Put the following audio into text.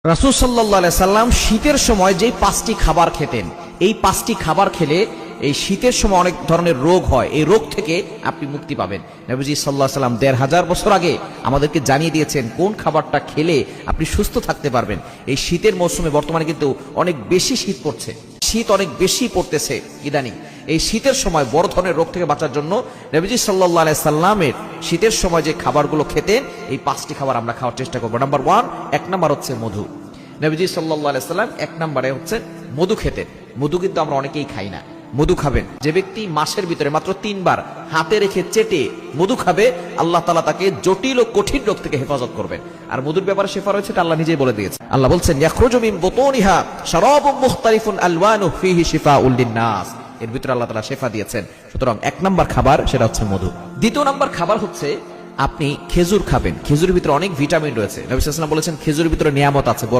রাসূল সাল্লাল্লাহু আলাইহি সাল্লাম শীতের সময় যেই 5টি খাবার খেতেন, এই 5টি খাবার খেলে এই শীতের সময় অনেক ধরনের রোগ হয়, এই রোগ থেকে আপনি মুক্তি পাবেন। নবীজি সাল্লাল্লাহু আলাইহি সাল্লাম 1500 বছর আগে আমাদেরকে জানিয়ে দিয়েছেন কোন খাবারটা খেলে আপনি সুস্থ থাকতে পারবেন। এই শীতের মৌসুমে বর্তমানে কিন্তু অনেক বেশি শীত পড়ছে, শীত অনেক বেশি পড়তেছে ইদানিং। এই শীতের সময় বড় ধরনের রোগ থেকে বাঁচার জন্য নবীজি সাল্লাল্লাহু আলাইহি সাল্লামের শীতের সময় যে খাবারগুলো খেতেন, এই 5টি খাবার আমরা খাওয়ার চেষ্টা করবো। নাম্বার 1, 1 নাম্বার হচ্ছে মধু। নবীজি সাল্লাল্লাহু আলাইহি সাল্লাম 1 নম্বরে হচ্ছে মধু খেতেন। মধু কিন্তু আমরা অনেকেই খাই না। মধু খাবেন যে ব্যক্তি মাসের ভিতরে মাত্র 3 বার হাতে রেখে চেটে মধু খাবে, আল্লাহ তাআলা তাকে জটিল ও কঠিন রোগ থেকে হেফাজত করবেন। আর মধুর ব্যাপারে শেফা রয়েছে, এটা আল্লাহ নিজেই বলে দিয়েছে। আল্লাহ বলছেন ইয়াখরুজু মিন বুতুনিহা শারাবুম মুখতালিফুন আলওয়ানুহু ফীহি শিফাউল লিন-নাস, এর ভিতরে আল্লাহ তাআলা শেফা দিয়েছেন। সুতরাং 1 নম্বর খাবার সেটা হচ্ছে মধু। দ্বিতীয় নম্বর খাবার হচ্ছে আপনি খেজুর খাবেন। খেজুরের ভিতরে অনেক ভিটামিন রয়েছে। নবী সাল্লাল্লাহু আলাইহি ওয়াসাল্লাম বলেছেন খেজুরের ভিতরে নিয়ামত আছে।